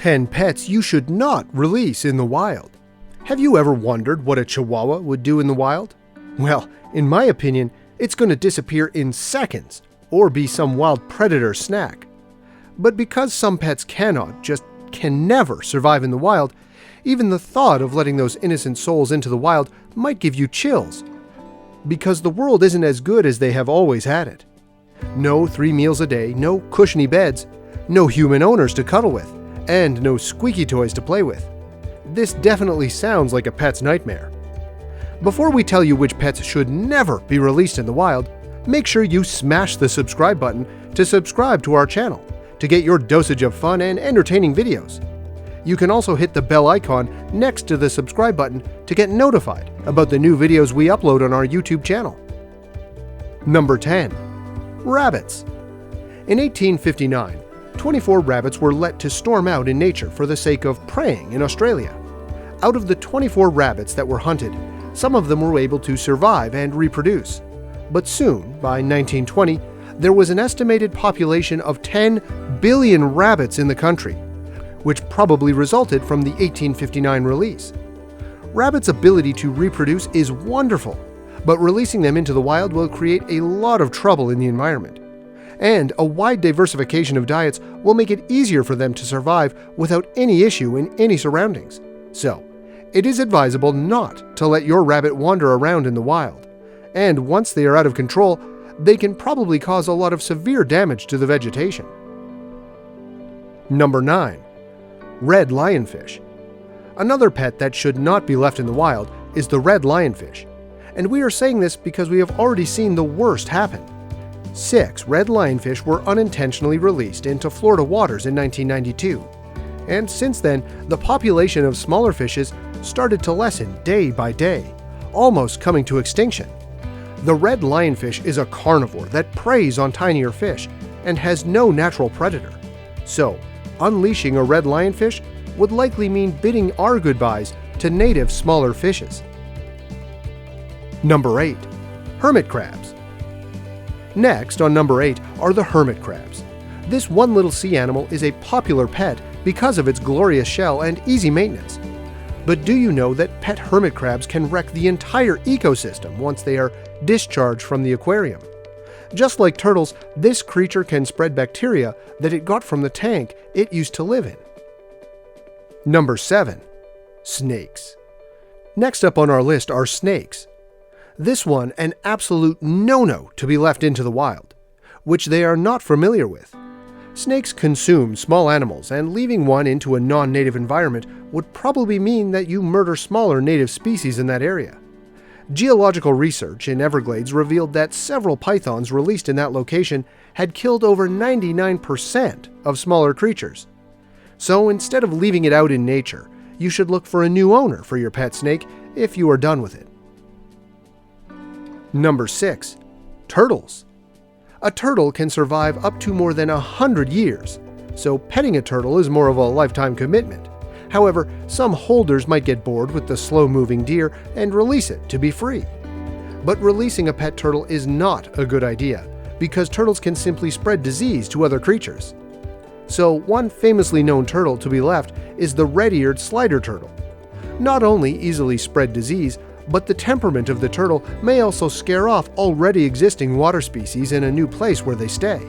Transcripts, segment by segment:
10 pets you should not release in the wild. Have you ever wondered what a Chihuahua would do in the wild? Well, in my opinion, it's going to disappear in seconds or be some wild predator snack. But because some pets can never survive in the wild, even the thought of letting those innocent souls into the wild might give you chills. Because the world isn't as good as they have always had it. No 3 meals a day, no cushiony beds, no human owners to cuddle with, and no squeaky toys to play with. This definitely sounds like a pet's nightmare. Before we tell you which pets should never be released in the wild, make sure you smash the subscribe button to subscribe to our channel to get your dosage of fun and entertaining videos. You can also hit the bell icon next to the subscribe button to get notified about the new videos we upload on our YouTube channel. Number 10. Rabbits. In 1859, 24 rabbits were let to storm out in nature for the sake of preying in Australia. Out of the 24 rabbits that were hunted, some of them were able to survive and reproduce. But soon, by 1920, there was an estimated population of 10 billion rabbits in the country, which probably resulted from the 1859 release. Rabbits' ability to reproduce is wonderful, but releasing them into the wild will create a lot of trouble in the environment. And a wide diversification of diets will make it easier for them to survive without any issue in any surroundings. So, it is advisable not to let your rabbit wander around in the wild. And once they are out of control, they can probably cause a lot of severe damage to the vegetation. Number 9. Red Lionfish. Another pet that should not be left in the wild is the red lionfish. And we are saying this because we have already seen the worst happen. 6 red lionfish were unintentionally released into Florida waters in 1992. And since then, the population of smaller fishes started to lessen day by day, almost coming to extinction. The red lionfish is a carnivore that preys on tinier fish and has no natural predator. So, unleashing a red lionfish would likely mean bidding our goodbyes to native smaller fishes. Number 8. Hermit crabs. Next on number 8 are the hermit crabs. This one little sea animal is a popular pet because of its glorious shell and easy maintenance. But do you know that pet hermit crabs can wreck the entire ecosystem once they are discharged from the aquarium? Just like turtles, this creature can spread bacteria that it got from the tank it used to live in. Number 7. Snakes. Next up on our list are snakes. This one an absolute no-no to be left into the wild, which they are not familiar with. Snakes consume small animals, and leaving one into a non-native environment would probably mean that you murder smaller native species in that area. Geological research in Everglades revealed that several pythons released in that location had killed over 99% of smaller creatures. So instead of leaving it out in nature, you should look for a new owner for your pet snake if you are done with it. Number 6. Turtles. A turtle can survive up to more than 100 years, so petting a turtle is more of a lifetime commitment. However, some holders might get bored with the slow-moving deer and release it to be free. But releasing a pet turtle is not a good idea, because turtles can simply spread disease to other creatures. So one famously known turtle to be left is the red-eared slider turtle. Not only easily spread disease, but the temperament of the turtle may also scare off already existing water species in a new place where they stay.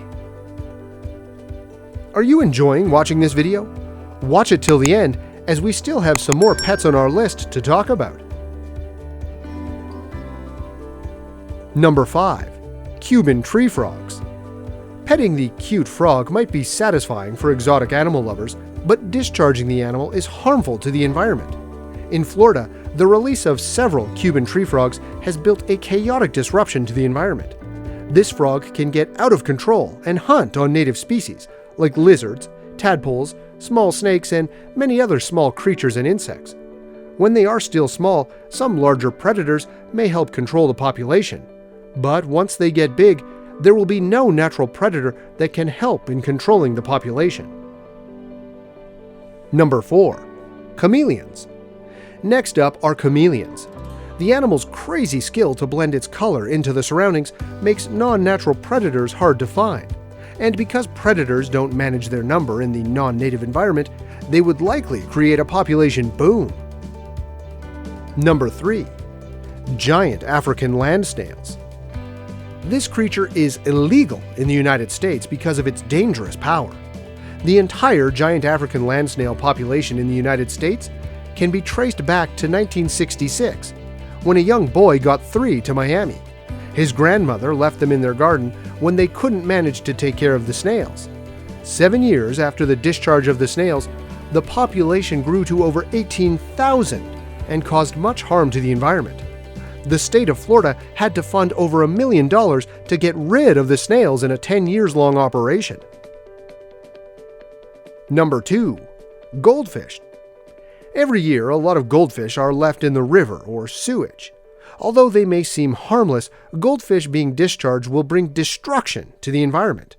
Are you enjoying watching this video? Watch it till the end, as we still have some more pets on our list to talk about. Number 5. Cuban tree frogs. Petting the cute frog might be satisfying for exotic animal lovers, but discharging the animal is harmful to the environment. In Florida, the release of several Cuban tree frogs has built a chaotic disruption to the environment. This frog can get out of control and hunt on native species, like lizards, tadpoles, small snakes, and many other small creatures and insects. When they are still small, some larger predators may help control the population. But once they get big, there will be no natural predator that can help in controlling the population. Number 4. Chameleons. Next up are chameleons. The animal's crazy skill to blend its color into the surroundings makes non-natural predators hard to find. And because predators don't manage their number in the non-native environment, they would likely create a population boom. Number 3. Giant African land snails. This creature is illegal in the United States because of its dangerous power. The entire giant African land snail population in the United States can be traced back to 1966, when a young boy got 3 to Miami. His grandmother left them in their garden when they couldn't manage to take care of the snails. 7 years after the discharge of the snails, the population grew to over 18,000 and caused much harm to the environment. The state of Florida had to fund over $1 million to get rid of the snails in a 10 years long operation. Number 2. Goldfish. Every year, a lot of goldfish are left in the river or sewage. Although they may seem harmless, goldfish being discharged will bring destruction to the environment.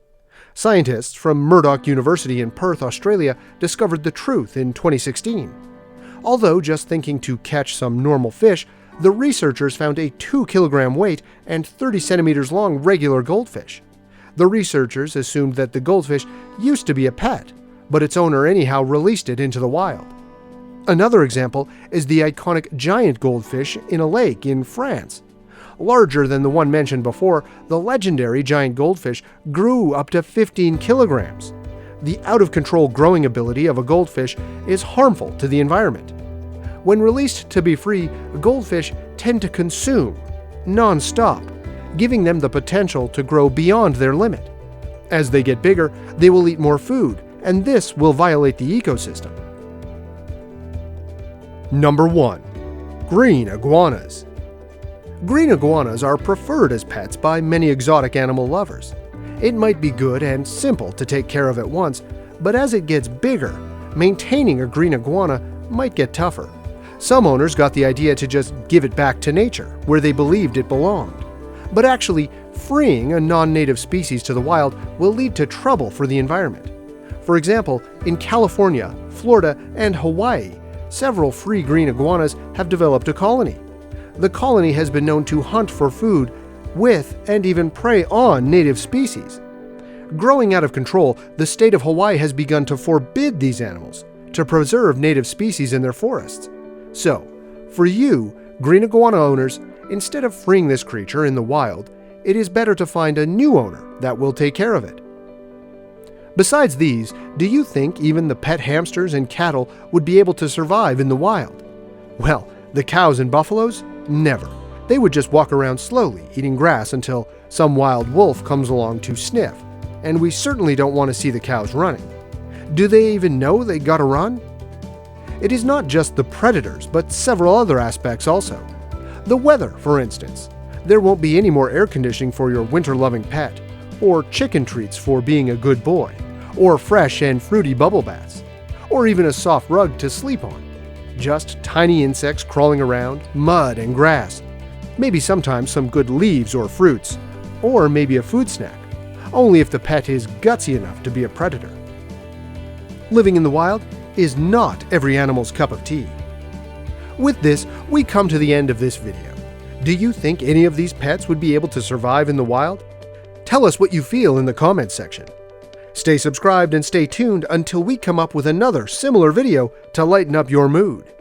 Scientists from Murdoch University in Perth, Australia, discovered the truth in 2016. Although just thinking to catch some normal fish, the researchers found a 2-kilogram weight and 30 centimeters long regular goldfish. The researchers assumed that the goldfish used to be a pet, but its owner anyhow released it into the wild. Another example is the iconic giant goldfish in a lake in France. Larger than the one mentioned before, the legendary giant goldfish grew up to 15 kilograms. The out-of-control growing ability of a goldfish is harmful to the environment. When released to be free, goldfish tend to consume non-stop, giving them the potential to grow beyond their limit. As they get bigger, they will eat more food, and this will violate the ecosystem. Number 1. Green iguanas. Green iguanas are preferred as pets by many exotic animal lovers. It might be good and simple to take care of at once, but as it gets bigger, maintaining a green iguana might get tougher. Some owners got the idea to just give it back to nature, where they believed it belonged. But actually, freeing a non-native species to the wild will lead to trouble for the environment. For example, in California, Florida, and Hawaii, several free green iguanas have developed a colony. The colony has been known to hunt for food with and even prey on native species. Growing out of control, the state of Hawaii has begun to forbid these animals to preserve native species in their forests. So, for you, green iguana owners, instead of freeing this creature in the wild, it is better to find a new owner that will take care of it. Besides these, do you think even the pet hamsters and cattle would be able to survive in the wild? Well, the cows and buffaloes? Never. They would just walk around slowly, eating grass until some wild wolf comes along to sniff, and we certainly don't want to see the cows running. Do they even know they gotta run? It is not just the predators, but several other aspects also. The weather, for instance. There won't be any more air conditioning for your winter-loving pet, or chicken treats for being a good boy, or fresh and fruity bubble baths, or even a soft rug to sleep on. Just tiny insects crawling around, mud and grass, maybe sometimes some good leaves or fruits, or maybe a food snack, only if the pet is gutsy enough to be a predator. Living in the wild is not every animal's cup of tea. With this, we come to the end of this video. Do you think any of these pets would be able to survive in the wild? Tell us what you feel in the comments section. Stay subscribed and stay tuned until we come up with another similar video to lighten up your mood.